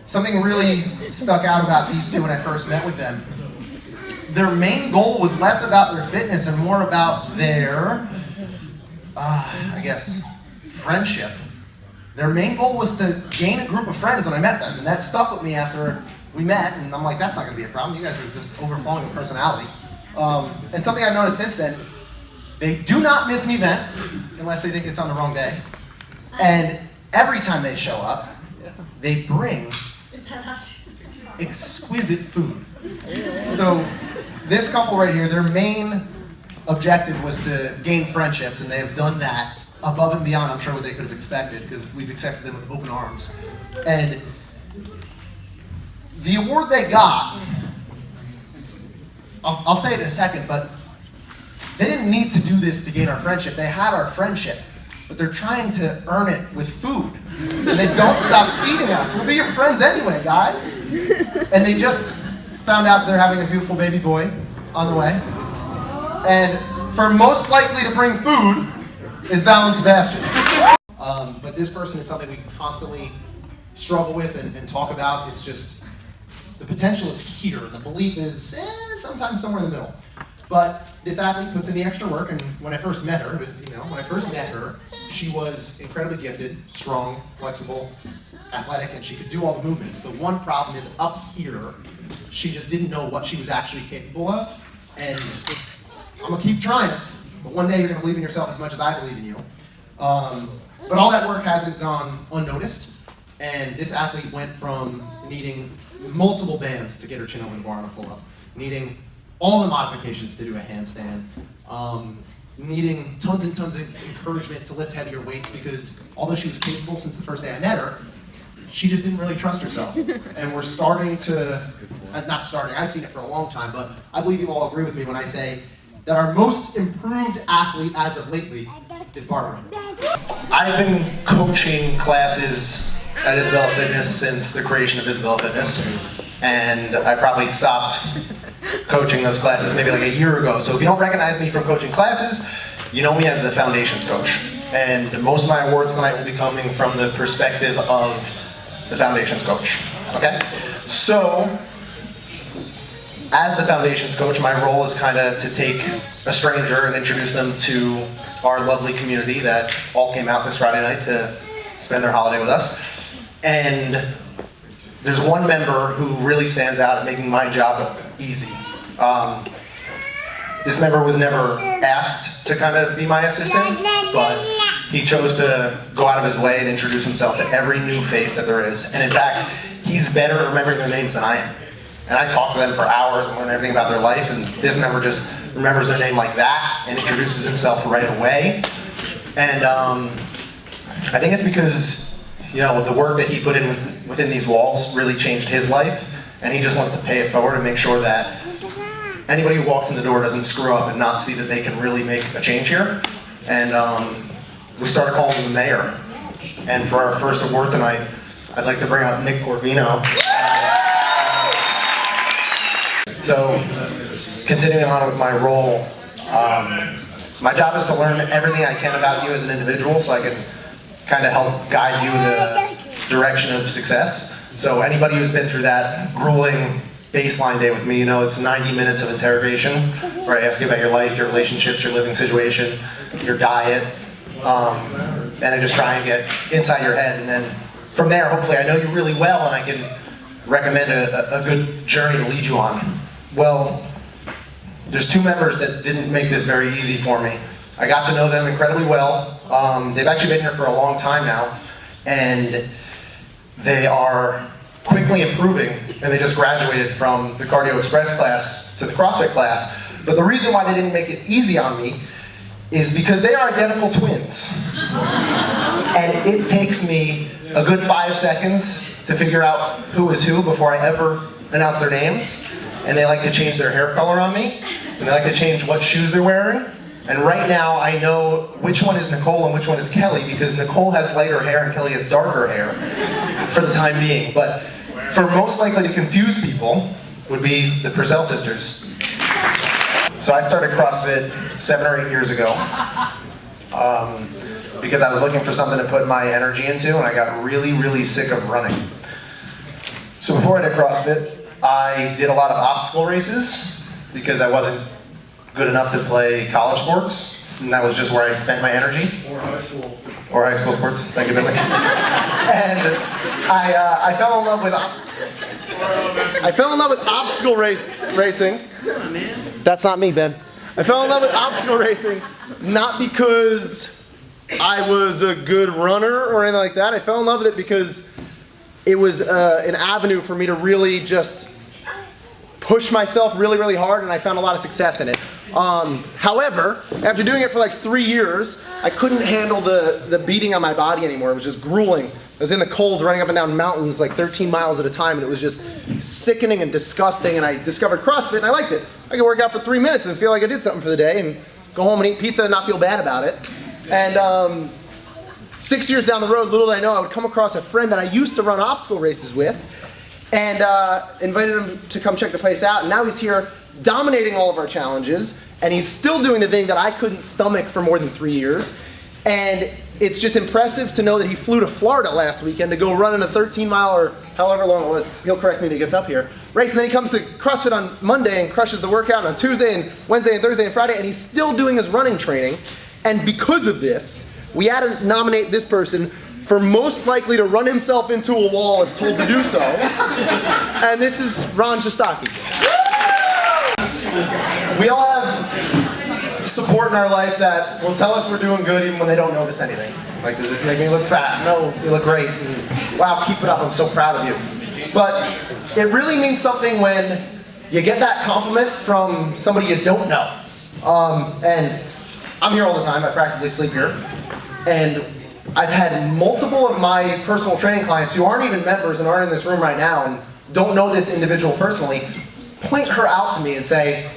something really stuck out about these two when I first met with them. Their main goal was less about their fitness and more about their, I guess, friendship. Their main goal was to gain a group of friends when I met them, and that stuck with me after we met, and I'm like, that's not gonna be a problem. You guys are just overflowing with personality. And something I've noticed since then, they do not miss an event unless they think it's on the wrong day. And every time they show up, they bring exquisite food. So this couple right here, their main objective was to gain friendships, and they have done that above and beyond, I'm sure, what they could have expected, because we've accepted them with open arms. And the award they got, I'll say it in a second, but they didn't need to do this to gain our friendship. They had our friendship, but they're trying to earn it with food. And they don't stop feeding us. We'll be your friends anyway, guys. And they just found out they're having a beautiful baby boy on the way. And for most likely to bring food is Val and Sebastian. But this person, it's something we constantly struggle with and talk about. It's just, the potential is here. The belief is sometimes somewhere in the middle. But this athlete puts in the extra work, and when I first met her, it was a female, when I first met her, she was incredibly gifted, strong, flexible, athletic, and she could do all the movements. The one problem is up here, she just didn't know what she was actually capable of, and I'm gonna keep trying it, but one day you're gonna believe in yourself as much as I believe in you. But all that work hasn't gone unnoticed, and this athlete went from needing multiple bands to get her chin over the bar on a pull-up, needing all the modifications to do a handstand, needing tons and tons of encouragement to lift heavier weights, because although she was capable since the first day I met her, she just didn't really trust herself. And we're starting to, not starting, I've seen it for a long time, but I believe you'll all agree with me when I say that our most improved athlete as of lately is Barney. I've been coaching classes at Isabella Fitness since the creation of Isabella Fitness, and I probably stopped coaching those classes maybe like a year ago. So if you don't recognize me from coaching classes, you know me as the foundations coach. And most of my awards tonight will be coming from the perspective of the foundations coach, okay? So, as the foundations coach, my role is kind of to take a stranger and introduce them to our lovely community that all came out this Friday night to spend their holiday with us. And there's one member who really stands out at making my job easy. This member was never asked to kind of be my assistant, but he chose to go out of his way and introduce himself to every new face that there is. And in fact, he's better at remembering their names than I am. And I talk to them for hours and learn everything about their life, and this member just remembers their name like that and introduces himself right away. And I think it's because, you know, the work that he put in within these walls really changed his life, and he just wants to pay it forward and make sure that anybody who walks in the door doesn't screw up and not see that they can really make a change here. And we started calling him the mayor. And for our first award tonight, I'd like to bring out Nick Corvino. So, continuing on with my role, my job is to learn everything I can about you as an individual so I can kind of help guide you in the direction of success. So anybody who's been through that grueling baseline day with me, you know it's 90 minutes of interrogation where I ask you about your life, your relationships, your living situation, your diet, and I just try and get inside your head, and then from there, hopefully I know you really well and I can recommend a good journey to lead you on. Well, there's two members that didn't make this very easy for me. I got to know them incredibly well. They've actually been here for a long time now, and they are quickly improving, and they just graduated from the Cardio Express class to the CrossFit class. But the reason why they didn't make it easy on me is because they are identical twins. And it takes me a good 5 seconds to figure out who is who before I ever announce their names. And they like to change their hair color on me, and they like to change what shoes they're wearing. And right now I know which one is Nicole and which one is Kelly, because Nicole has lighter hair and Kelly has darker hair for the time being. But for most likely to confuse people would be the Purcells sisters. So I started CrossFit 7 or 8 years ago because I was looking for something to put my energy into, and I got really, really sick of running. Before I did CrossFit, I did a lot of obstacle races because I wasn't good enough to play college sports, and that was just where I spent my energy. Or high school. Or high school sports, thank you, Billy. And I fell in love with obstacle racing. That's not me, Ben. I fell in love with obstacle racing, not because I was a good runner or anything like that. I fell in love with it because it was an avenue for me to really just push myself really, really hard, and I found a lot of success in it. However, after doing it for like 3 years, I couldn't handle the beating on my body anymore. It was just grueling. I was in the cold running up and down mountains like 13 miles at a time, and it was just sickening and disgusting, and I discovered CrossFit and I liked it. I could work out for 3 minutes and feel like I did something for the day and go home and eat pizza and not feel bad about it. And 6 years down the road, little did I know, I would come across a friend that I used to run obstacle races with, and invited him to come check the place out, and now he's here dominating all of our challenges, and he's still doing the thing that I couldn't stomach for more than 3 years. And it's just impressive to know that he flew to Florida last weekend to go run in a 13-mile or however long it was, he'll correct me when he gets up here, race, and then he comes to CrossFit on Monday and crushes the workout on Tuesday and Wednesday and Thursday and Friday, and he's still doing his running training. And because of this, we had to nominate this person for most likely to run himself into a wall if told to do so. And this is Ron Shostaki. We all have support in our life that will tell us we're doing good even when they don't notice anything. Like, does this make me look fat? No, you look great. And, wow, keep it up, I'm so proud of you. But it really means something when you get that compliment from somebody you don't know. And I'm here all the time, I practically sleep here. And I've had multiple of my personal training clients who aren't even members and aren't in this room right now and don't know this individual personally, point her out to me and say,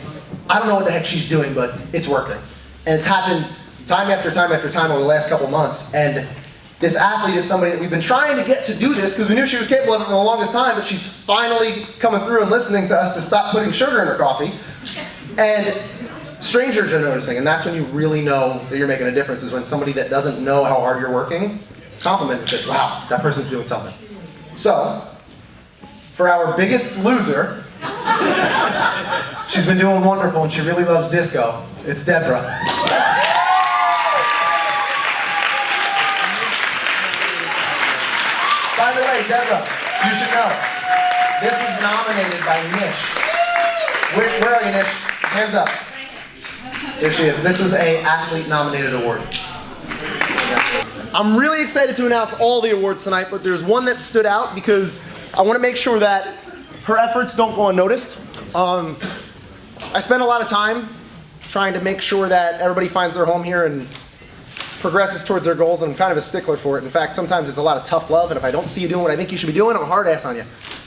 I don't know what the heck she's doing, but it's working. And it's happened time after time after time over the last couple months. And this athlete is somebody that we've been trying to get to do this because we knew she was capable of it for the longest time, but she's finally coming through and listening to us to stop putting sugar in her coffee. And strangers are noticing, and that's when you really know that you're making a difference, is when somebody that doesn't know how hard you're working compliments and says, wow, that person's doing something. So, for our biggest loser, she's been doing wonderful and she really loves disco, it's Debra. By the way, Debra, you should know, this was nominated by Nish. Where are you, Nish? Hands up. There she is. This is an athlete-nominated award. I'm really excited to announce all the awards tonight, but there's one that stood out because I want to make sure that her efforts don't go unnoticed. I spend a lot of time trying to make sure that everybody finds their home here and progresses towards their goals, and I'm kind of a stickler for it. In fact, sometimes it's a lot of tough love, and if I don't see you doing what I think you should be doing, I'm a hard ass on you.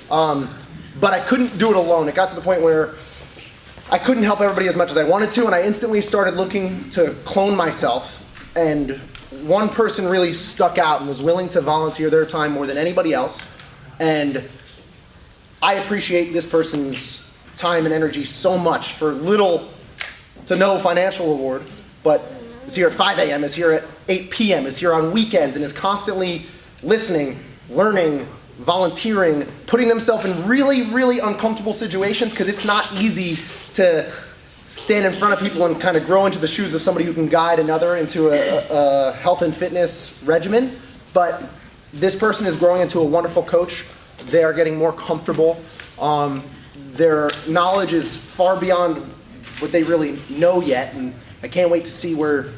But I couldn't do it alone. It got to the point where I couldn't help everybody as much as I wanted to, and I instantly started looking to clone myself. And one person really stuck out and was willing to volunteer their time more than anybody else. And I appreciate this person's time and energy so much for little to no financial reward, but is here at 5 a.m., is here at 8 p.m., is here on weekends, and is constantly listening, learning, volunteering, putting themselves in really, really uncomfortable situations, because it's not easy to stand in front of people and kind of grow into the shoes of somebody who can guide another into a health and fitness regimen. But this person is growing into a wonderful coach. They are getting more comfortable. Their knowledge is far beyond what they really know yet, and I can't wait to see where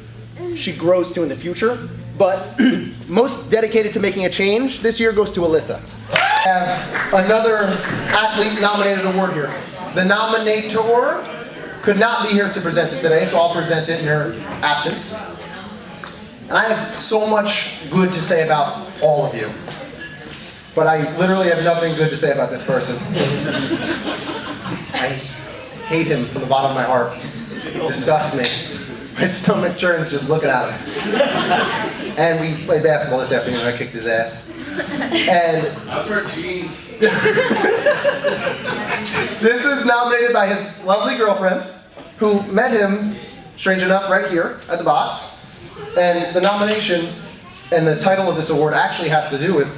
she grows to in the future. But most dedicated to making a change this year goes to Allyssa. I have another athlete-nominated award here. The nominator could not be here to present it today, so I'll present it in her absence. And I have so much good to say about all of you, but I literally have nothing good to say about this person. I hate him from the bottom of my heart. It disgusts me. My stomach churns just looking at him. And we played basketball this afternoon and I kicked his ass. And I've heard jeans. This is nominated by his lovely girlfriend, who met him, strange enough, right here at the box. And the nomination and the title of this award actually has to do with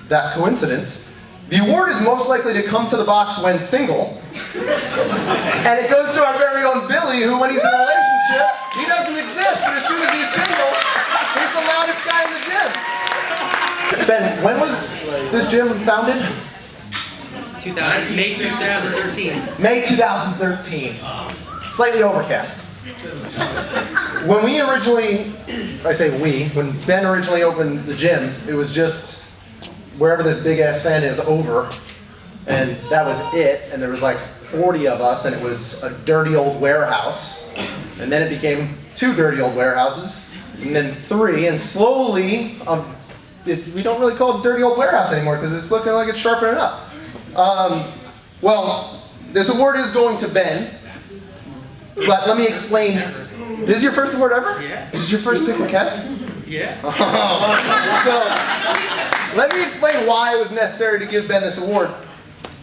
that coincidence. The award is most likely to come to the box when single. And it goes to our very own Billy, who when he's in a relationship, he doesn't exist, but as soon as he's single, he's the loudest guy in the gym. Ben, when was this gym founded? May 2013. May 2013. Slightly overcast. When we originally, when Ben originally opened the gym, it was just wherever this big ass fan is over, and that was it, and there was like 40 of us, and it was a dirty old warehouse, and then it became 2 dirty old warehouses, and then 3, and slowly, we don't really call it dirty old warehouse anymore because it's looking like it's sharpening up. Well, this award is going to Ben, but let me explain. This is your first award ever? Yeah. This is your first pick with Kev? Yeah. So, let me explain why it was necessary to give Ben this award.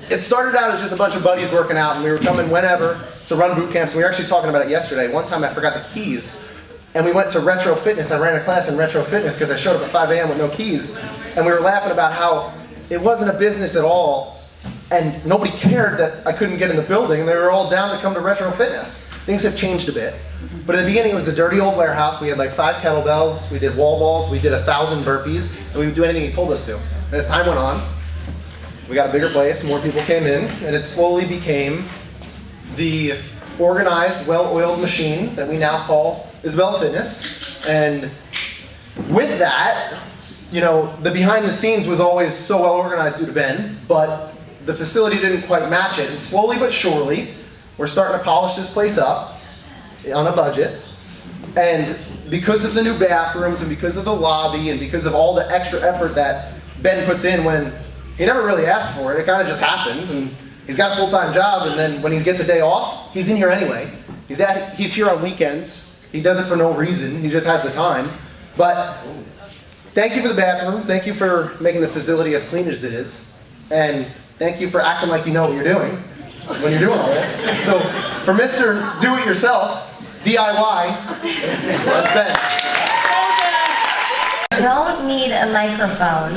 It started out as just a bunch of buddies working out, and we were coming whenever to run boot camps, and we were actually talking about it yesterday. One time I forgot the keys, and we went to Retro Fitness. I ran a class in Retro Fitness because I showed up at 5 a.m. with no keys, and we were laughing about how it wasn't a business at all, and nobody cared that I couldn't get in the building, and they were all down to come to Retro Fitness. Things have changed a bit. But in the beginning, it was a dirty old warehouse. We had like 5 kettlebells, we did wall balls, we did 1,000 burpees, and we would do anything he told us to. And as time went on, we got a bigger place, more people came in, and it slowly became the organized, well-oiled machine that we now call Isabella Fitness. And with that, you know, the behind the scenes was always so well organized due to Ben, but the facility didn't quite match it. And slowly but surely, we're starting to polish this place up on a budget, and because of the new bathrooms and because of the lobby and because of all the extra effort that Ben puts in when he never really asked for it, it kind of just happened, and he's got a full-time job, and then when he gets a day off, he's in here anyway. He's here on weekends. He does it for no reason. He just has the time. But thank you for the bathrooms. Thank you for making the facility as clean as it is, and thank you for acting like you know what you're doing when you're doing all this. So for Mr. Do-It-Yourself, DIY, that's Ben. Don't need a microphone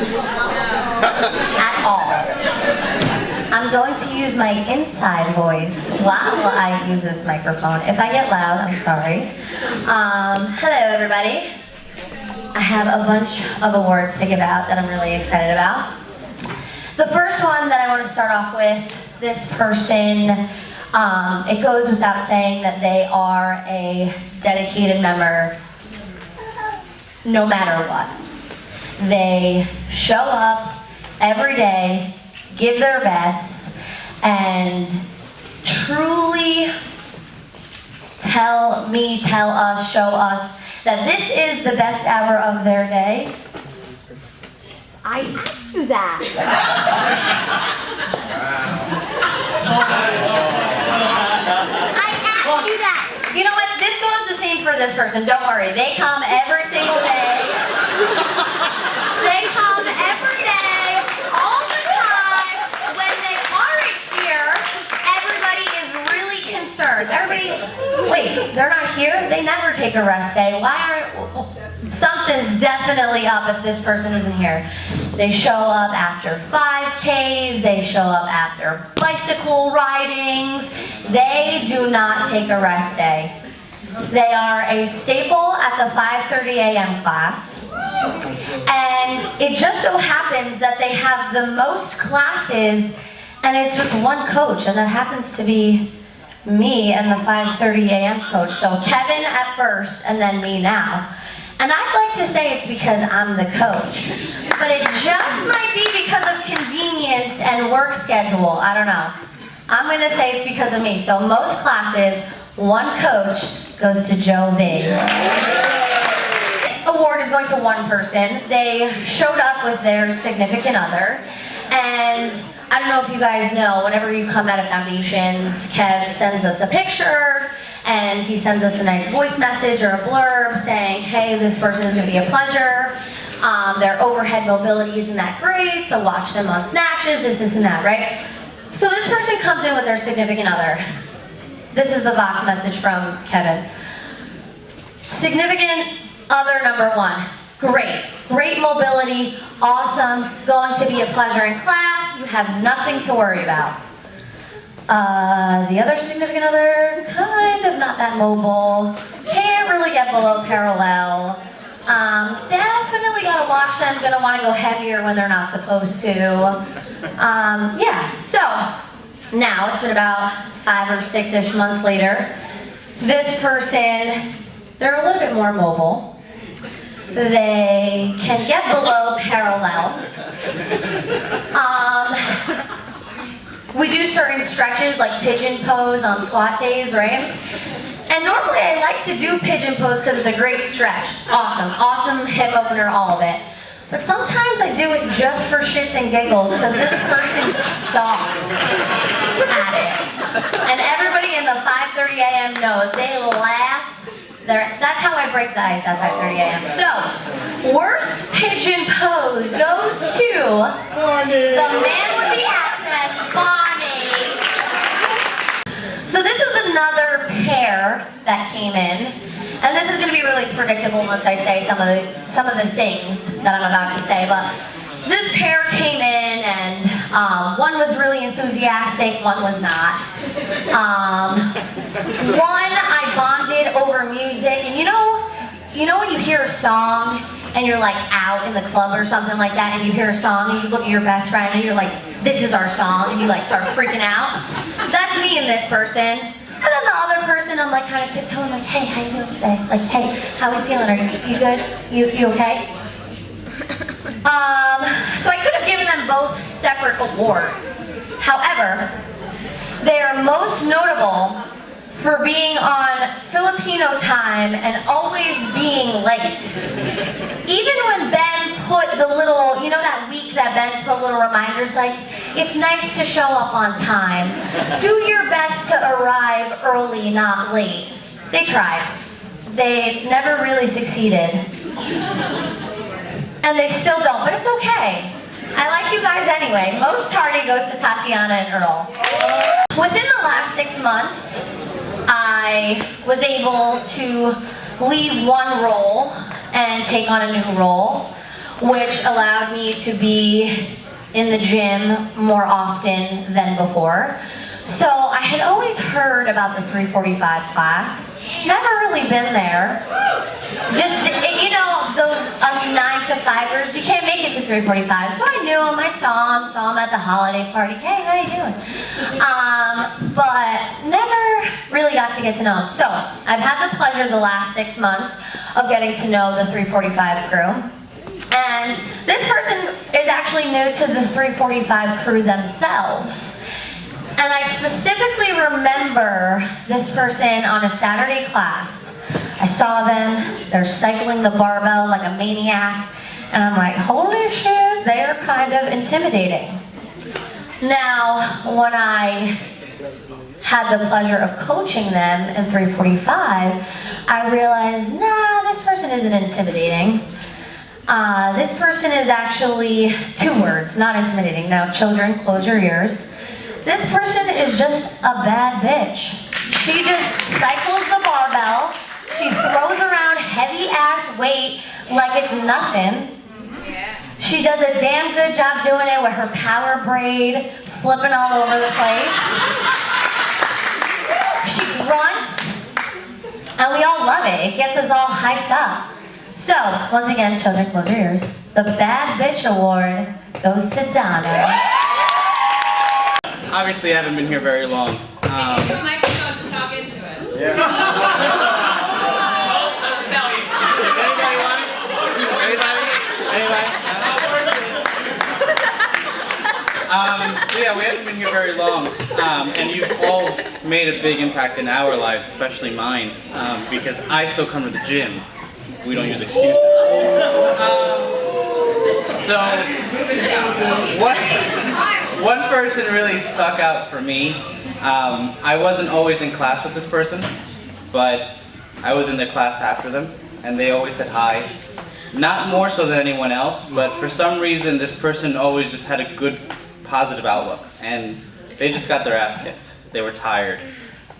at all. I'm going to use my inside voice while I use this microphone. If I get loud, I'm sorry. Hello, everybody. I have a bunch of awards to give out that I'm really excited about. The first one that I want to start off with, this person, it goes without saying that they are a dedicated member no matter what. They show up every day, give their best, and truly tell us, show us that this is the best hour of their day. I asked you that. I asked you that. You know what? This goes the same for this person. Don't worry. They come every single day. They come every day, all the time. When they aren't here, everybody is really concerned. Everybody, wait, they're not here? They never take a rest day. Why aren't... Something's definitely up if this person isn't here. They show up after 5Ks, they show up after bicycle ridings. They do not take a rest day. They are a staple at the 5:30 a.m. class. And it just so happens that they have the most classes, and it's with one coach, and that happens to be me and the 5:30 a.m. coach. So Kevin at first, and then me now. And I'd like to say it's because I'm the coach, but it just might be because of convenience and work schedule. I don't know. I'm going to say it's because of me. So most classes, one coach goes to Joe V. This award is going to one person. They showed up with their significant other, and I don't know if you guys know, whenever you come out of foundations, Kev sends us a picture, and he sends us a nice voice message or a blurb saying, hey, this person is going to be a pleasure. Their overhead mobility isn't that great, so watch them on snatches, this and that, right? So this person comes in with their significant other. This is the Vox message from Kevin. Significant other number 1. Great mobility, awesome, going to be a pleasure in class. you have nothing to worry about. The other significant other, kind of not that mobile. Can't really get below parallel. Definitely gotta watch them, gonna wanna go heavier when they're not supposed to. Yeah, so now it's been about 5 or 6-ish months later. This person, they're a little bit more mobile. They can get below parallel. We do certain stretches like pigeon pose on squat days, right? And normally I like to do pigeon pose because it's a great stretch. Awesome hip opener, all of it. But sometimes I do it just for shits and giggles because this person sucks at it. And everybody in the 5:30 a.m. knows, they laugh. That's how I break the ice at 5:30 a.m. So, worst pigeon pose goes to the man with the accent, Barney. So this was another pair that came in, and this is going to be really predictable once I say some of the things that I'm about to say. But this pair came in, and one was really enthusiastic, one was not. One I bonded over music, and you know when you hear a song and you're like out in the club or something like that, and you hear a song and you look at your best friend and you're like, this is our song, and you like start freaking out. That's me and this person. And then the other person, I'm like kind of tiptoeing, like, hey, how you doing today? Like, hey, how are you feeling? Are you good? You okay? So I could have given them both separate awards. However, they are most notable for being on Filipino time and always being late. Even when Ben put the little, you know that week that Ben put little reminders like, it's nice to show up on time. Do your best to arrive early, not late. They tried. They never really succeeded. And they still don't, but it's okay. I like you guys anyway. Most tardy goes to Tatiana and Earl. Within the last 6 months, I was able to leave one role and take on a new role, which allowed me to be in the gym more often than before. So I had always heard about the 345 class. Never really been there. Just, you know, those us 9-to-5ers, you can't make it to 345. So I knew him, I saw him at the holiday party. Hey, how you doing? But never really got to get to know him. So I've had the pleasure the last 6 months of getting to know the 345 crew. And this person is actually new to the 345 crew themselves. And I specifically remember this person on a Saturday class. I saw them, they're cycling the barbell like a maniac, and I'm like, holy shit, they're kind of intimidating. Now, when I had the pleasure of coaching them in 345, I realized, nah, this person isn't intimidating. This person is actually 2 words, not intimidating. Now, children, close your ears. This person is just a bad bitch. She just cycles the barbell. She throws around heavy ass weight like it's nothing. She does a damn good job doing it with her power braid flipping all over the place. She grunts, and we all love it. It gets us all hyped up. So, once again, children, close your ears. The Bad Bitch Award goes to Donna. Obviously, I haven't been here very long. Give you a microphone to talk into it. Yeah. Anybody want it? Anybody? So yeah, we haven't been here very long, and you've all made a big impact in our lives, especially mine, because I still come to the gym. We don't use excuses. So, one person really stuck out for me. I wasn't always in class with this person, but I was in their class after them, and they always said hi. Not more so than anyone else, but for some reason this person always just had a good, positive outlook, and they just got their ass kicked. They were tired,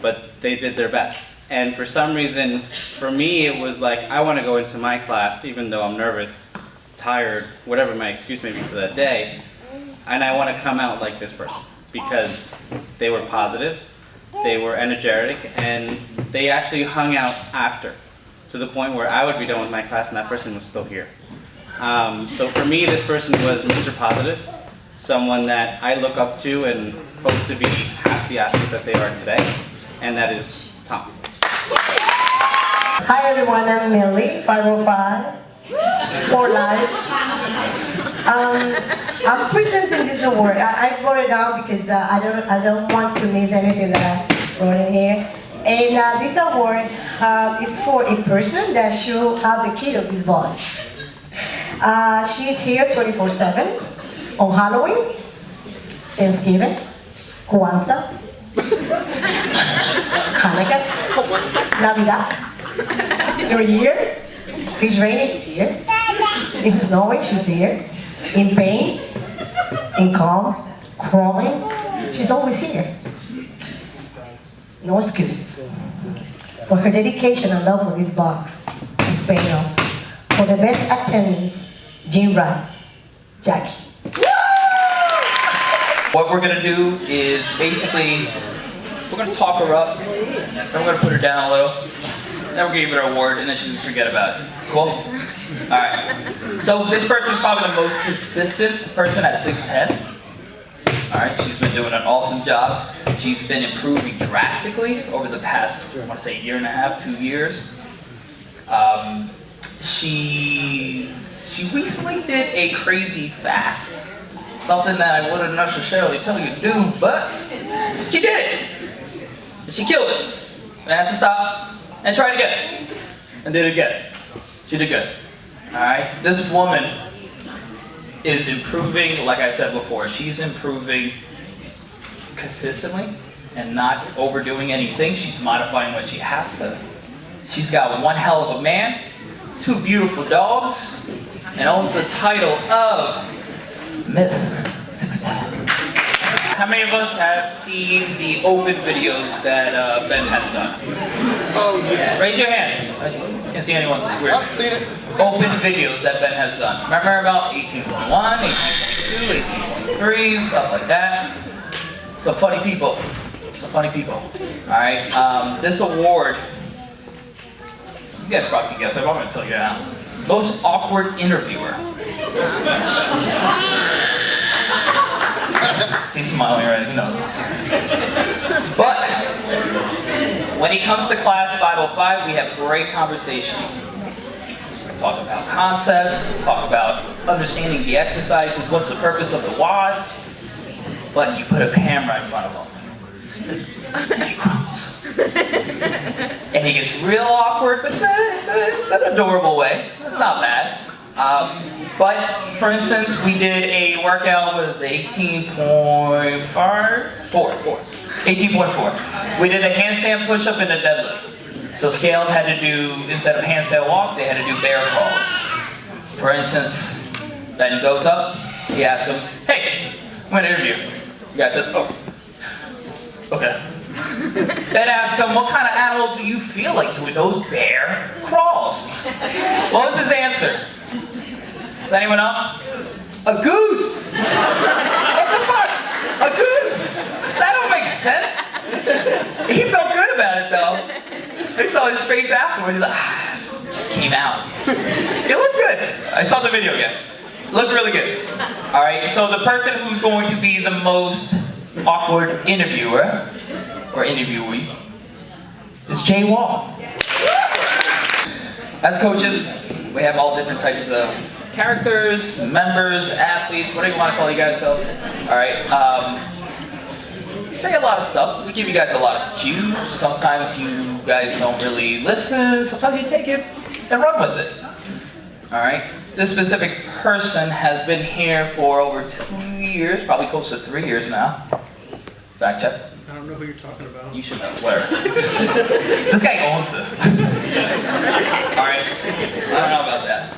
but they did their best. And for some reason, for me, it was like, I want to go into my class, even though I'm nervous, tired, whatever my excuse may be for that day. and I want to come out like this person because they were positive, they were energetic, and they actually hung out after, to the point where I would be done with my class and that person was still here. So for me, this person was Mr. Positive, someone that I look up to and hope to be half the athlete that they are today, and that is Tom. Hi everyone, I'm Millie, 505, for life. I'm presenting this award. I wrote it down because I don't want to miss anything that I wrote in here. And this award is for a person that should have the key of these box. She's here 24/7 on Halloween, Thanksgiving, Kwanzaa, Hanukkah, Navidad, New Year. It's raining, she's here. It's snowing, she's here. In pain, in calm, crawling, she's always here. No excuses. For her dedication and love for this box is paying off. For the best attendance, Jim Wright, Jackie. What we're gonna do is basically, we're gonna talk her up, then we're gonna put her down a little, then we're gonna give her an award, and then she's gonna forget about it. Cool? Alright. So this person's probably the most consistent person at 6'10". Alright, she's been doing an awesome job. She's been improving drastically over the past, I want to say, year and a half, 2 years. She recently did a crazy fast. Something that I wouldn't necessarily tell you to do, but she did it. And she killed it. And I had to stop and try it again. And did it again. She did good. Alright? This woman is improving, like I said before, she's improving consistently and not overdoing anything. She's modifying what she has to. She's got one hell of a man, 2 beautiful dogs, and owns the title of Miss 6'10". How many of us have seen the open videos that Ben has done? Oh yeah. Raise your hand. I can't see anyone this weird. Oh, seen it. Open videos that Ben has done. Remember about 18.1, 18.2, 18.3, stuff like that. Some funny people. Some funny people. Alright, this award, you guys probably can guess it, I'm going to tell you now. Most awkward interviewer. He's smiling already, who knows? But, when he comes to class 505, we have great conversations. Talk about concepts, talk about understanding the exercises, what's the purpose of the WODs. But you put a camera in front of him, and he crumbles. And he gets real awkward, but it's an adorable way. It's not bad. But, for instance, we did a workout, what is it, 18.4? 18.4. We did a handstand push-up and a deadlifts. So Scaled had to do, instead of handstand walk, they had to do bear crawls. For instance, then he goes up, he asks him, hey, I'm going to interview. The guy says, oh, okay. Then asked him, what kind of animal do you feel like doing those bear crawls? What was his answer? Does anyone know? A goose! What the fuck? A goose? That don't make sense. He felt good about it though. I saw his face afterwards, he's like, it just came out. It looked good. I saw the video again. It looked really good. Alright, so the person who's going to be the most awkward interviewer, or interviewee, is Jay Wall. As coaches, we have all different types of characters, members, athletes, whatever you want to call you guys yourself. Alright, say a lot of stuff. We give you guys a lot of cues. Sometimes you guys don't really listen. Sometimes you take it and run with it. Alright? This specific person has been here for over 2 years, probably close to 3 years now. Fact check. I don't know who you're talking about. You should know. Where? This guy owns this. Alright? I don't know about that.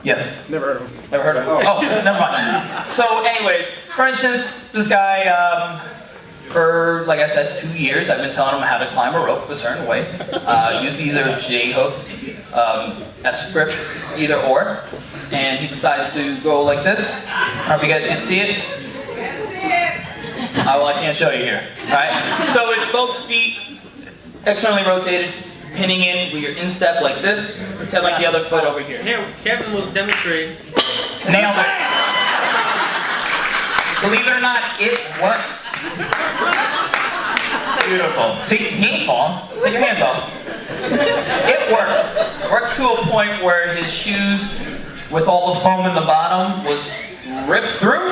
Yes? Never heard of him. Never heard of him? Oh, never mind. So anyways, for instance, this guy, for, like I said, 2 years, I've been telling him how to climb a rope a certain way. Use either a J-hook, S-grip, either or. And he decides to go like this. I don't know if you guys can see it. Well, I can't show you here. All right. So it's both feet externally rotated, pinning in with your instep like this. Pretend like the other foot over here. Here, Kevin will demonstrate. Nailed it. Believe it or not, it works. Beautiful. See, he ain't falling. Put your hands off. It worked. Worked to a point where his shoes, with all the foam in the bottom, was ripped through,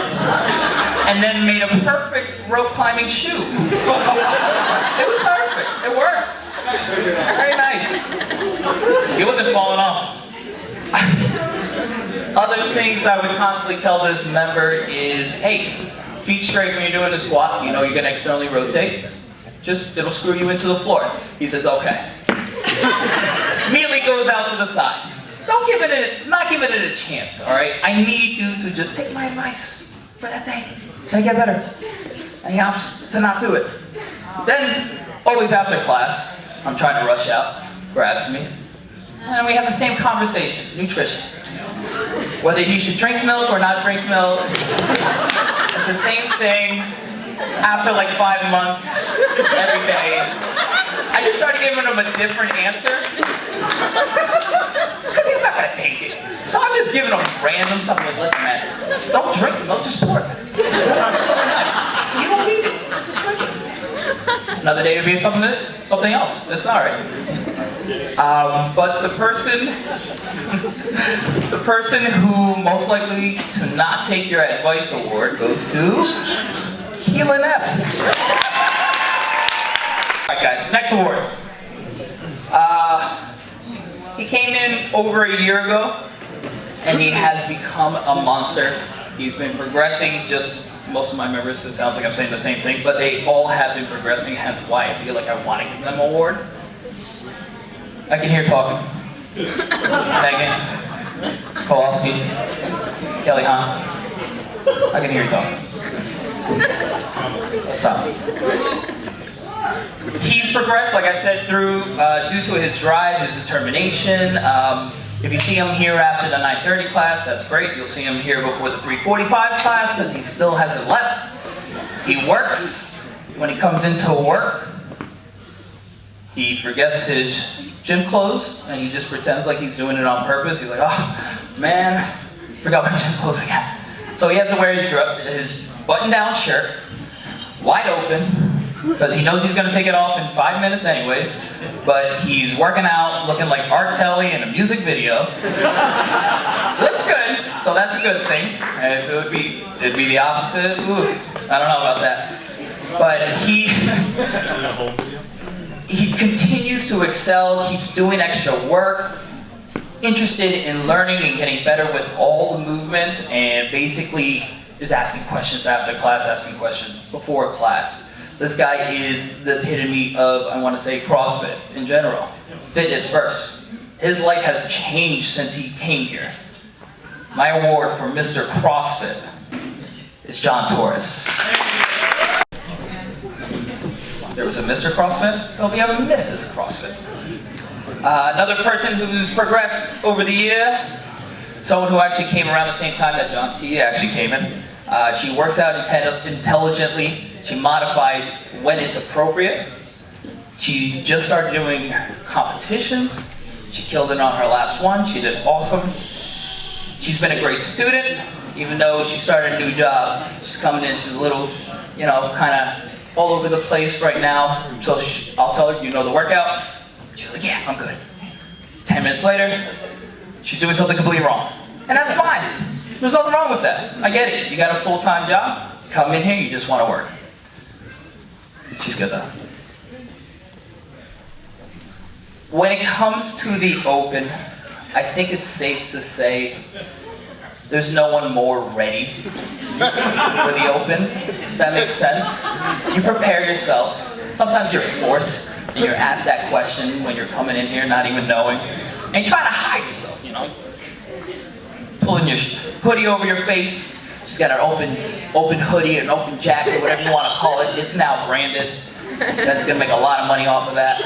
and then made a perfect rope climbing shoe. It was perfect. It worked. Very nice. He wasn't falling off. Other things I would constantly tell this member is, hey, feet straight when you're doing a squat. You know you're gonna externally rotate. Just, it'll screw you into the floor. He says, okay. Immediately goes out to the side. Not giving it a chance, all right? I need you to just take my advice for that day. Can I get better? And he opts to not do it. Then, always after class, I'm trying to rush out, grabs me, and we have the same conversation, nutrition. Whether he should drink milk or not drink milk, it's the same thing after like 5 months, every day. I just started giving him a different answer, because he's not gonna take it. So I'm just giving him random something like, listen man, don't drink milk, just pour it. You don't need it, just drink it. Another day would be something else, it's all right. But the person who most likely to not take your advice award goes to Keelan Epps. Alright guys, next award. He came in over a year ago, and he has become a monster. He's been progressing, just most of my members, it sounds like I'm saying the same thing, but they all have been progressing, hence why I feel like I want to give them an award. I can hear talking. Megan, Kowalski, Kelly Hahn. I can hear you talking. Let's stop. He's progressed, like I said, through due to his drive, his determination. If you see him here after the 9:30 class, that's great. You'll see him here before the 3:45 class because he still hasn't left. He works. When he comes into work, he forgets his gym clothes and he just pretends like he's doing it on purpose. He's like, oh man, forgot my gym clothes again. So he has to wear his button-down shirt, wide open, because he knows he's going to take it off in 5 minutes anyways, but he's working out looking like R. Kelly in a music video. Looks good, so that's a good thing. And if it'd be the opposite, ooh, I don't know about that. But he continues to excel, keeps doing extra work, interested in learning and getting better with all the movements, and basically is asking questions after class, asking questions before class. This guy is the epitome of, I want to say, CrossFit in general. Fitness first. His life has changed since he came here. My award for Mr. CrossFit is John Torres. There was a Mr. CrossFit, but we have a Mrs. CrossFit. Another person who's progressed over the year, someone who actually came around the same time that John T actually came in. She works out intelligently. She modifies when it's appropriate. She just started doing competitions. She killed it on her last one. She did awesome. She's been a great student, even though she started a new job. She's coming in, she's a little, kind of all over the place right now. So I'll tell her, you know the workout? She's like, yeah, I'm good. 10 minutes later, she's doing something completely wrong. And that's fine. There's nothing wrong with that. I get it. You got a full-time job, come in here, you just want to work. She's good though. When it comes to the open, I think it's safe to say there's no one more ready for the open, if that makes sense. You prepare yourself. Sometimes you're forced and you're asked that question when you're coming in here not even knowing. And you're trying to hide yourself, Pulling your hoodie over your face. She's got an open hoodie, an open jacket, whatever you want to call it. It's now branded. That's gonna make a lot of money off of that.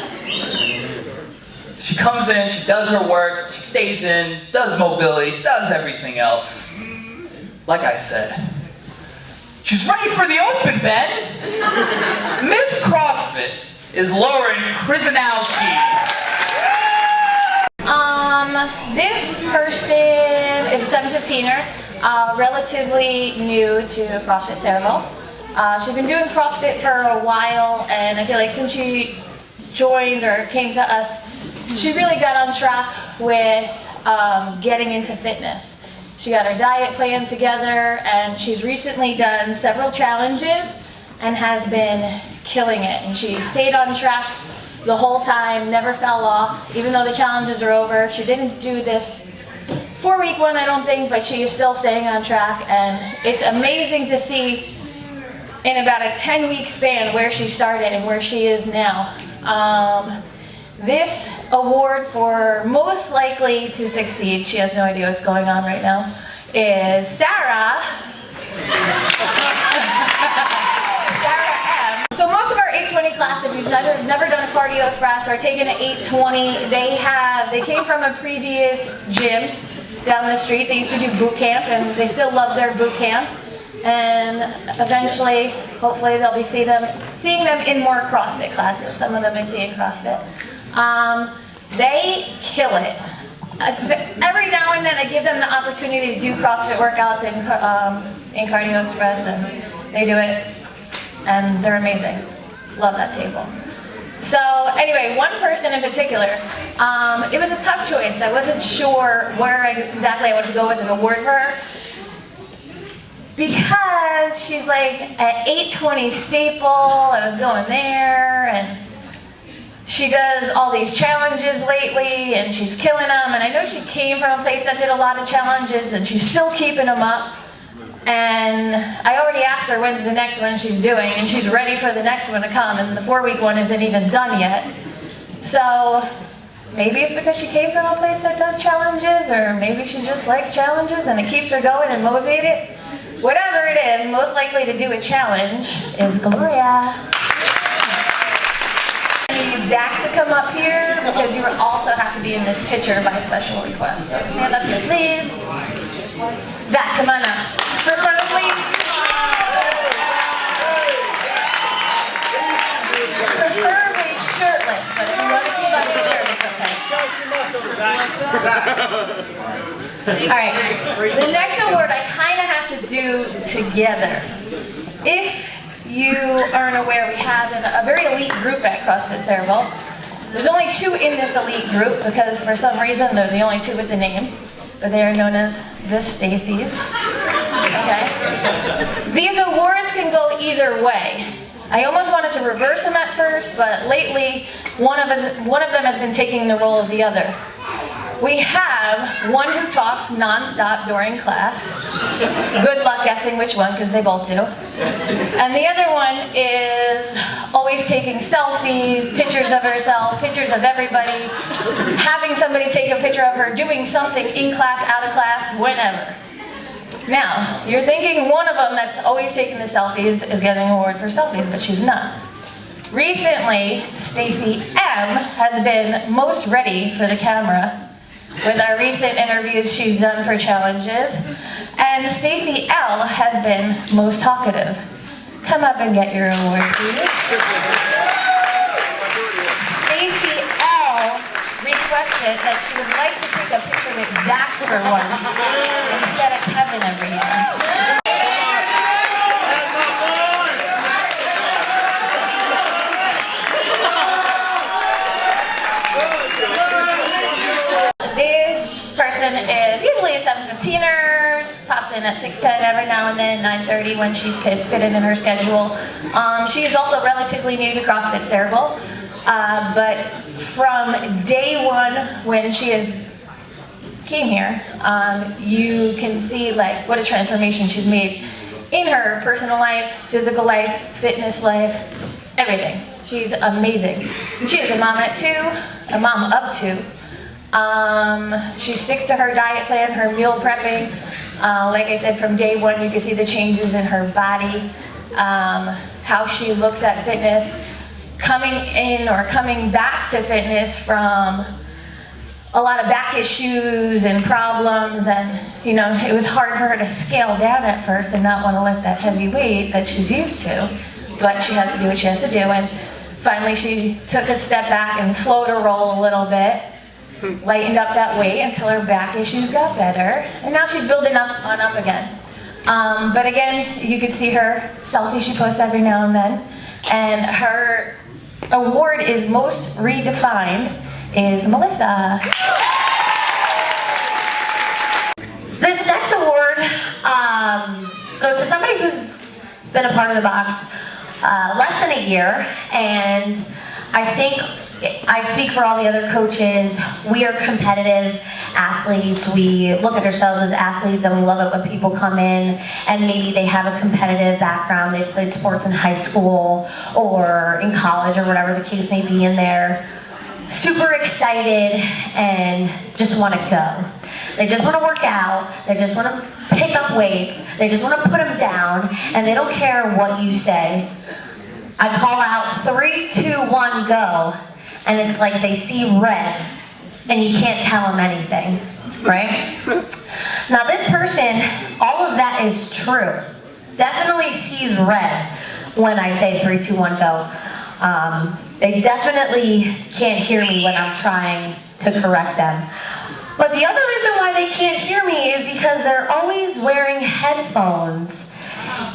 She comes in, she does her work, she stays in, does mobility, does everything else. Like I said, She's ready for the open, Ben. Miss CrossFit is Lauren Krzyzanowski. This person is a 7-15er, relatively new to CrossFit Cerebral. She's been doing CrossFit for a while, and I feel like since she joined or came to us, she really got on track with getting into fitness. She got her diet plan together, and she's recently done several challenges and has been killing it. And she stayed on track the whole time, never fell off, even though the challenges are over. She didn't do this 4-week one, I don't think, but she is still staying on track, and it's amazing to see in about a 10-week span where she started and where she is now. This award for most likely to succeed, she has no idea what's going on right now, is Sara M. So most of our 820 class, if you've never done a cardio express or taken an 820, they came from a previous gym down the street. They used to do boot camp, and they still love their boot camp. And eventually, hopefully, they'll be seeing them in more CrossFit classes. Some of them I see in CrossFit. They kill it. Every now and then, I give them the opportunity to do CrossFit workouts in Cardio Express, and they do it, and they're amazing. Love that table. So anyway, one person in particular, it was a tough choice. I wasn't sure where exactly I wanted to go with an award for her, because she's like at 820 staple. I was going there, and she does all these challenges lately, and she's killing them. And I know she came from a place that did a lot of challenges, and she's still keeping them up. And I already asked her when's the next one she's doing, and she's ready for the next one to come, and the 4-week one isn't even done yet. So maybe it's because she came from a place that does challenges, or maybe she just likes challenges and it keeps her going and motivated. Whatever it is, most likely to do a challenge is Gloria. I need Zach to come up here, because you also have to be in this picture by special request. So stand up here, please. Zach, come on up. Preferably shirtless, but if you want to keep on your shirt, it's okay. Alright, the next award I kind of have to do together. If you aren't aware, we have a very elite group at CrossFit Cerebral. There's only 2 in this elite group, because for some reason they're the only 2 with the name, but they are known as the Stacys. Okay? These awards can go either way. I almost wanted to reverse them at first, but lately one of them has been taking the role of the other. We have one who talks non-stop during class. Good luck guessing which one, because they both do. And the other one is always taking selfies, pictures of herself, pictures of everybody, having somebody take a picture of her doing something in class, out of class, whenever. Now, you're thinking one of them that's always taking the selfies is getting an award for selfies, but she's not. Recently, Stacey M has been most ready for the camera with our recent interviews she's done for challenges, and Stacey L has been most talkative. Come up and get your award, please. Stacey L requested that she would like to take a picture with Zach for once instead of Kevin every year. This person is usually a 7-15er, pops in at 6:10 every now and then, 9:30 when she could fit it in her schedule. She is also relatively new to CrossFit Cerebral, but from day one when she came here, you can see like what a transformation she's made in her personal life, physical life, fitness life, everything. She's amazing. She is a mom at 2, a mom up to. She sticks to her diet plan, her meal prepping. Like I said, from day one, you can see the changes in her body, how she looks at fitness, coming in or coming back to fitness from a lot of back issues and problems, and you know, it was hard for her to scale down at first and not want to lift that heavy weight that she's used to, but she has to do what she has to do. And finally she took a step back and slowed her roll a little bit, lightened up that weight until her back issues got better, and now she's building up again. But again, you can see her selfie she posts every now and then, and her award is Most Redefined is Melissa. This next award goes to somebody who's been a part of the box less than a year, and I think I speak for all the other coaches. We are competitive athletes. We look at ourselves as athletes, and we love it when people come in and maybe they have a competitive background. They've played sports in high school or in college or whatever the case may be, and they're super excited and just want to go. They just want to work out. They just want to pick up weights. They just want to put them down, and they don't care what you say. I call out 3, 2, 1, go, and it's like they see red, and you can't tell them anything, right? Now this person, all of that is true. Definitely sees red when I say 3, 2, 1, go. They definitely can't hear me when I'm trying to correct them. But the other reason why they can't hear me is because they're always wearing headphones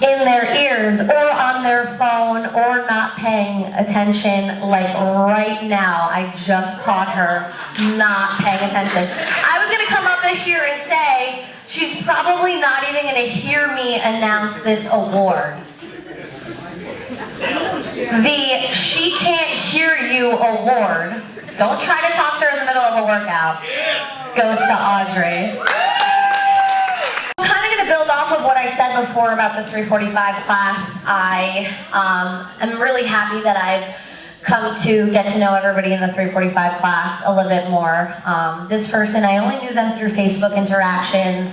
in their ears or on their phone or not paying attention. Like right now, I just caught her not paying attention. I was gonna come up in here and say, she's probably not even gonna hear me announce this award. The She Can't Hear You award, don't try to talk to her in the middle of a workout, goes to Audrey. I'm kind of going to build off of what I said before about the 345 class. I am really happy that I've come to get to know everybody in the 345 class a little bit more. This person, I only knew them through Facebook interactions,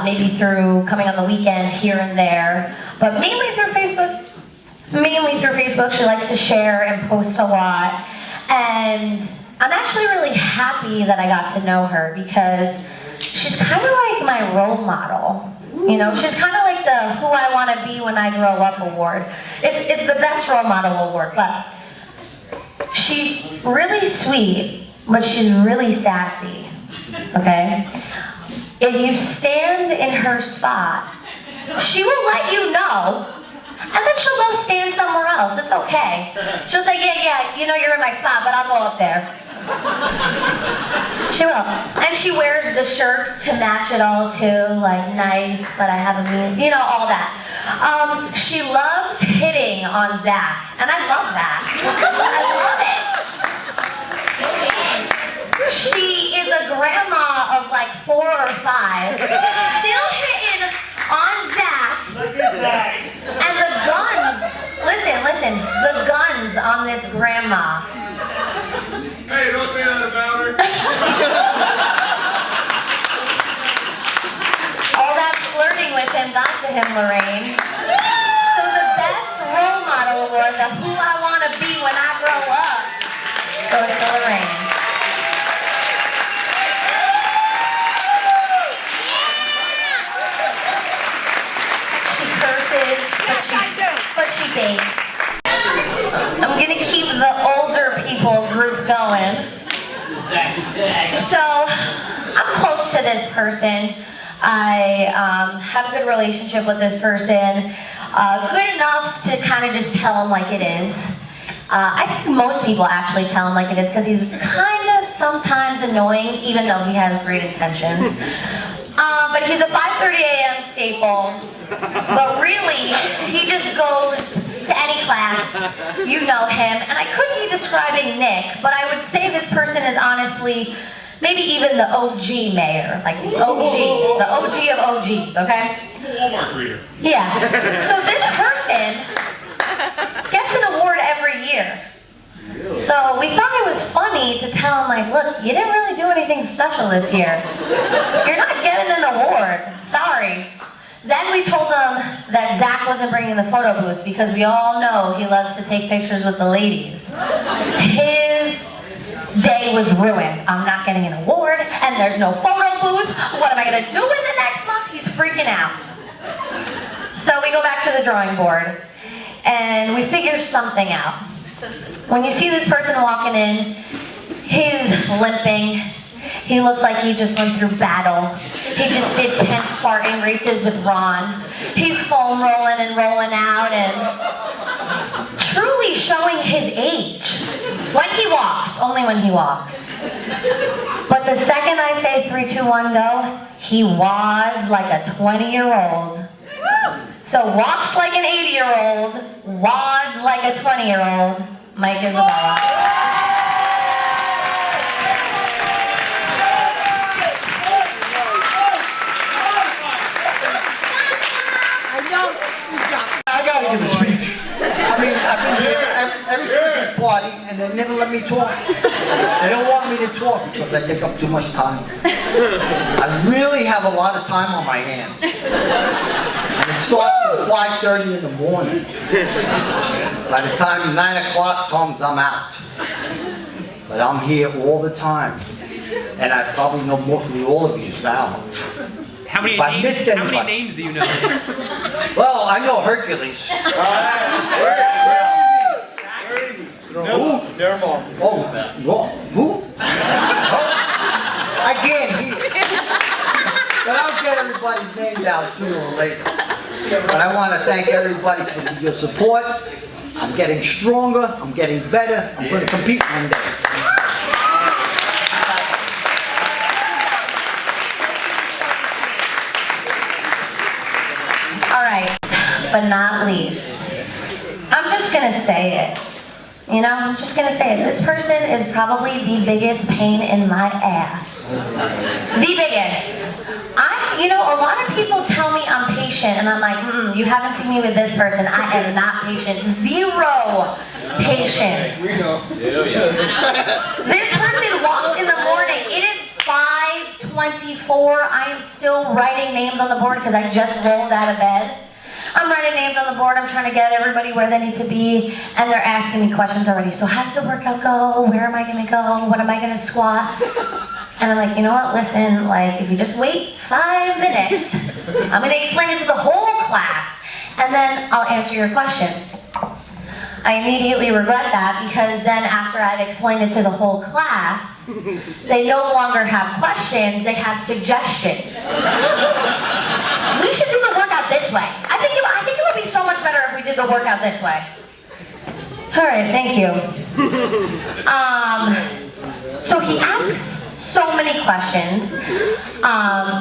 maybe through coming on the weekend here and there, but mainly through Facebook. She likes to share and post a lot, and I'm actually really happy that I got to know her because she's kind of like my role model. You know, she's kind of like the Who I Want to Be When I Grow Up award. It's the best role model award, but she's really sweet, but she's really sassy, okay? If you stand in her spot, she will let you know, and then she'll go stand somewhere else. It's okay. She'll say, yeah, you know you're in my spot, but I'll go up there. She will. And she wears the shirts to match it all too, like nice, but I have a mean, you know, all that. She loves hitting on Zach, and I love that. I love it. She is a grandma of like 4 or 5, still hitting on Zach. And the guns, listen, the guns on this grandma. Hey, don't say that about her. All that flirting with him got to him, Lorraine. So the best role model award, the Who I Want to Be When I Grow Up, goes to Lorraine. She curses, but she bakes. I'm gonna keep the older people group going. So, I'm close to this person. I have a good relationship with this person. Good enough to kind of just tell him like it is. I think most people actually tell him like it is because he's kind of sometimes annoying, even though he has great intentions. But he's a 5:30 a.m. staple. But really, he just goes to any class. You know him. And I could be describing Nick, but I would say this person is honestly maybe even the OG mayor. Like the OG of OGs, okay? Walmart reader. Yeah. So this person gets an award every year. So we thought it was funny to tell him, like, look, you didn't really do anything special this year. You're not getting an award. Sorry. Then we told him that Zach wasn't bringing the photo booth because we all know he loves to take pictures with the ladies. His day was ruined. I'm not getting an award, and there's no photo booth. What am I gonna do in the next month? He's freaking out. So we go back to the drawing board, and we figure something out. When you see this person walking in, he's limping. He looks like he just went through battle. He just did 10 Spartan races with Ron. He's foam rolling and rolling out and truly showing his age. When he walks, only when he walks. But the second I say 3, 2, 1, go, he wads like a 20-year-old. So walks like an 80-year-old, wads like a 20-year-old, Mike Isabella. I gotta give a speech. I mean, I've been here every Christmas party and they never let me talk. They don't want me to talk because I take up too much time. I really have a lot of time on my hands. And it starts at 5:30 in the morning. By the time 9 o'clock comes, I'm out. But I'm here all the time. And I probably know mostly all of you now. How many names do you know? Well, I know Hercules. Nirmal. Oh, who? I can't hear. But I'll get everybody's name down sooner or later. But I want to thank everybody for your support. I'm getting stronger. I'm getting better. I'm going to compete one day. But not least, I'm just gonna say it. You know, I'm just gonna say it. This person is probably the biggest pain in my ass. The biggest. You know, a lot of people tell me I'm patient, and I'm like, you haven't seen me with this person. I am not patient. Zero patience. We know. Yeah. This person walks in the morning. It is 5:24. I am still writing names on the board because I just rolled out of bed. I'm writing names on the board, I'm trying to get everybody where they need to be, and they're asking me questions already. So how does the workout go? Where am I gonna go? What am I gonna squat? And I'm like, you know what, listen, like, if you just wait 5 minutes, I'm gonna explain it to the whole class, and then I'll answer your question. I immediately regret that because then after I've explained it to the whole class, they no longer have questions, they have suggestions. We should do the workout this way. I think it would be so much better if we did the workout this way. All right, thank you. So he asks so many questions.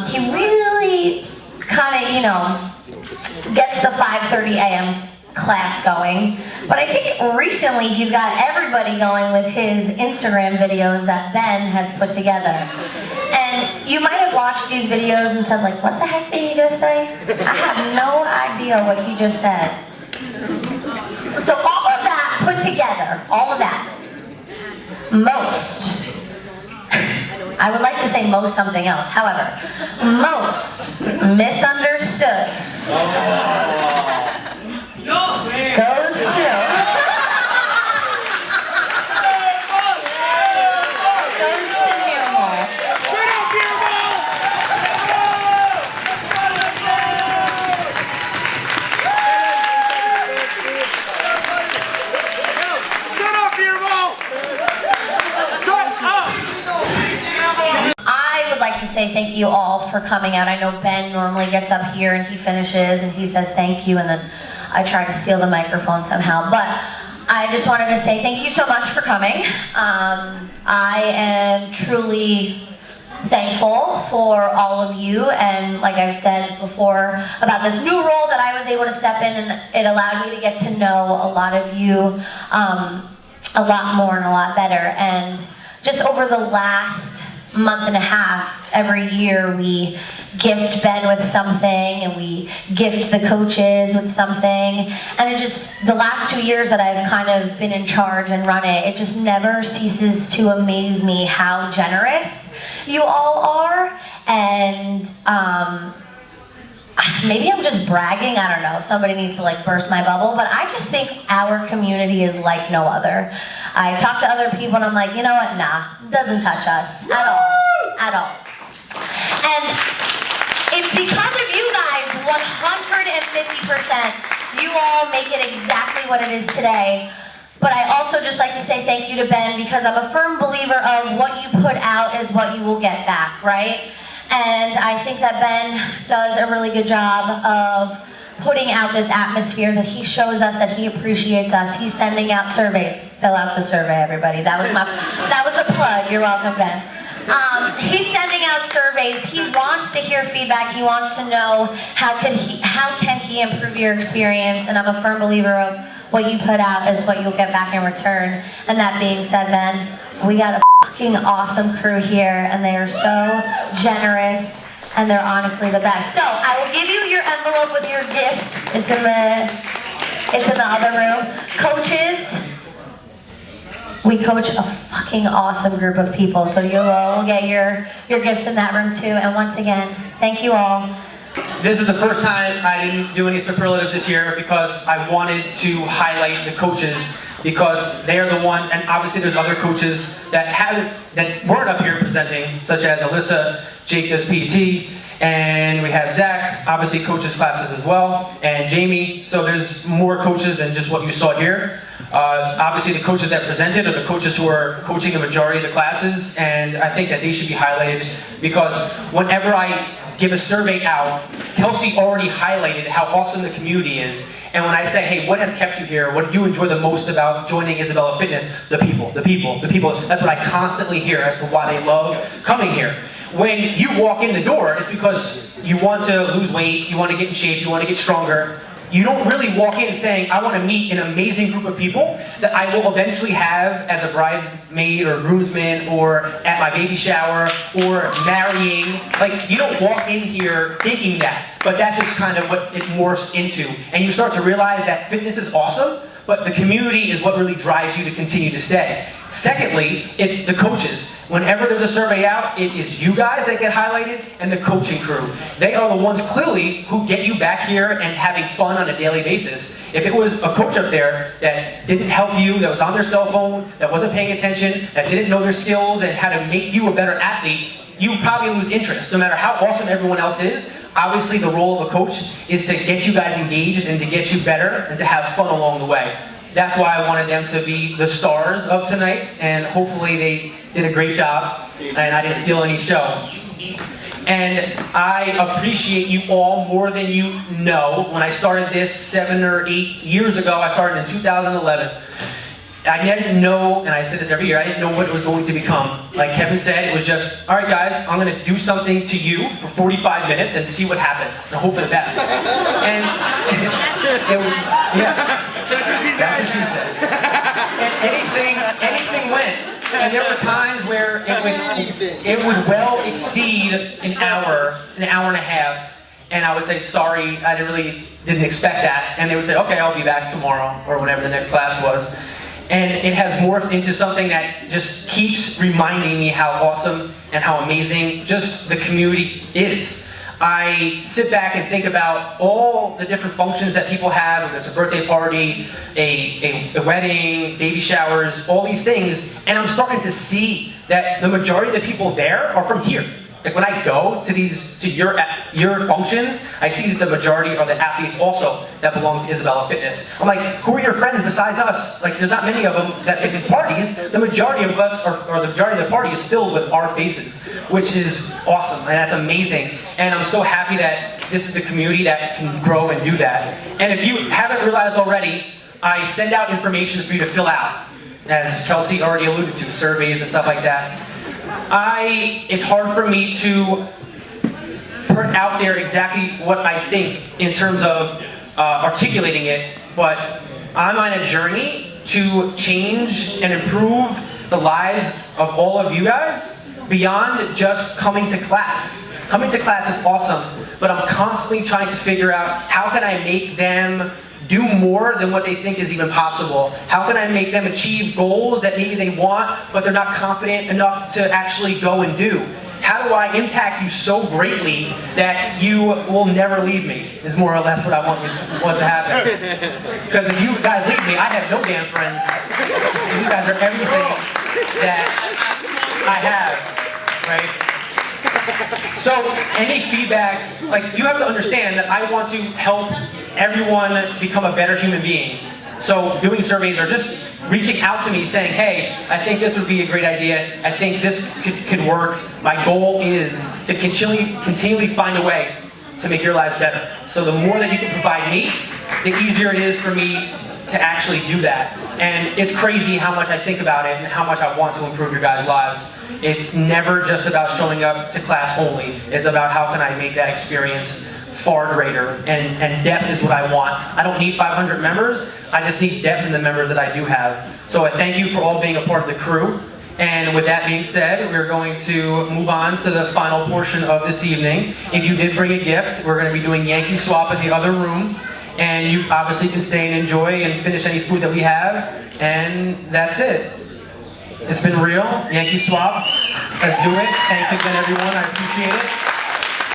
He really kind of, you know, gets the 5:30 a.m. class going. But I think recently he's got everybody going with his Instagram videos that Ben has put together. And you might have watched these videos and said, like, what the heck did he just say? I have no idea what he just said. So all of that put together, all of that, most, I would like to say most something else, however, most misunderstood goes to say thank you all for coming out. I know Ben normally gets up here and he finishes and he says thank you, and then I try to steal the microphone somehow, but I just wanted to say thank you so much for coming. I am truly thankful for all of you, and like I've said before about this new role that I was able to step in, and it allowed me to get to know a lot of you a lot more and a lot better. And just over the last month and a half, every year we gift Ben with something and we gift the coaches with something, and it just, the last 2 years that I've kind of been in charge and run it, it just never ceases to amaze me how generous you all are. And maybe I'm just bragging, I don't know, somebody needs to like burst my bubble, but I just think our community is like no other. I talk to other people and I'm like, you know what, nah, doesn't touch us at all, at all. And it's because of you guys, 150%, you all make it exactly what it is today. But I also just like to say thank you to Ben, because I'm a firm believer of what you put out is what you will get back, right? And I think that Ben does a really good job of putting out this atmosphere that he shows us that he appreciates us. He's sending out surveys. Fill out the survey, everybody. That was a plug. You're welcome, Ben. He's sending out surveys. He wants to hear feedback. He wants to know how can he improve your experience. And I'm a firm believer of what you put out is what you'll get back in return. And that being said, Ben, we got a fucking awesome crew here, and they are so generous, and they're honestly the best. So I will give you your envelope with your gift. It's in the other room. Coaches, we coach a fucking awesome group of people, so you will get your gifts in that room too. And once again, thank you all. This is the first time I didn't do any superlatives this year because I wanted to highlight the coaches, because they're the one, and obviously there's other coaches that weren't up here presenting, such as Allyssa, Jake does PT, and we have Zach, obviously coaches classes as well, and Jamie. So there's more coaches than just what you saw here. Obviously the coaches that presented are the coaches who are coaching the majority of the classes, and I think that they should be highlighted, because whenever I give a survey out, Kelsey already highlighted how awesome the community is. And when I say, hey, what has kept you here? What do you enjoy the most about joining Isabella Fitness? The people, the people, the people. That's what I constantly hear as to why they love coming here. When you walk in the door, it's because you want to lose weight, you want to get in shape, you want to get stronger. You don't really walk in saying, I want to meet an amazing group of people that I will eventually have as a bridesmaid or groomsman or at my baby shower or marrying. Like, you don't walk in here thinking that, but that's just kind of what it morphs into. And you start to realize that fitness is awesome, but the community is what really drives you to continue to stay. Secondly, it's the coaches. Whenever there's a survey out, it is you guys that get highlighted and the coaching crew. They are the ones clearly who get you back here and having fun on a daily basis. If it was a coach up there that didn't help you, that was on their cell phone, that wasn't paying attention, that didn't know their skills and how to make you a better athlete, you would probably lose interest. No matter how awesome everyone else is, obviously the role of a coach is to get you guys engaged and to get you better and to have fun along the way. That's why I wanted them to be the stars of tonight, and hopefully they did a great job, and I didn't steal any show. And I appreciate you all more than you know. When I started this 7 or 8 years ago, I started in 2011. I didn't know, and I say this every year, I didn't know what it was going to become. Like Kevin said, it was just, all right guys, I'm gonna do something to you for 45 minutes and see what happens, and hope for the best. And that's what she said. And anything went. And there were times where it would well exceed an hour and a half, and I would say, sorry, I didn't expect that. And they would say, okay, I'll be back tomorrow, or whenever the next class was. And it has morphed into something that just keeps reminding me how awesome and how amazing just the community is. I sit back and think about all the different functions that people have, whether it's a birthday party, a wedding, baby showers, all these things, and I'm starting to see that the majority of the people there are from here. Like when I go to your functions, I see that the majority are the athletes also that belong to Isabella Fitness. I'm like, who are your friends besides us? Like, there's not many of them that at these parties, the majority of us, or the majority of the party is filled with our faces, which is awesome, and that's amazing. And I'm so happy that this is the community that can grow and do that. And if you haven't realized already, I send out information for you to fill out, as Kelsey already alluded to, surveys and stuff like that. It's hard for me to put out there exactly what I think in terms of articulating it, but I'm on a journey to change and improve the lives of all of you guys beyond just coming to class. Coming to class is awesome, but I'm constantly trying to figure out how can I make them do more than what they think is even possible? How can I make them achieve goals that maybe they want, but they're not confident enough to actually go and do? How do I impact you so greatly that you will never leave me, is more or less what I want to happen. Because if you guys leave me, me, I have no damn friends. You guys are everything that I have, right? So any feedback, like you have to understand that I want to help everyone become a better human being. So doing surveys or just reaching out to me saying, hey, I think this would be a great idea. I think this could work. My goal is to continually find a way to make your lives better. So the more that you can provide me, the easier it is for me to actually do that. And it's crazy how much I think about it and how much I want to improve your guys' lives. It's never just about showing up to class only. It's about how can I make that experience far greater, and depth is what I want. I don't need 500 members, I just need depth in the members that I do have. So I thank you for all being a part of the crew. And with that being said, we're going to move on to the final portion of this evening. If you did bring a gift, we're going to be doing Yankee Swap in the other room. And you obviously can stay and enjoy and finish any food that we have. And that's it. It's been real. Yankee Swap. Let's do it. Thanks again, everyone. I appreciate it.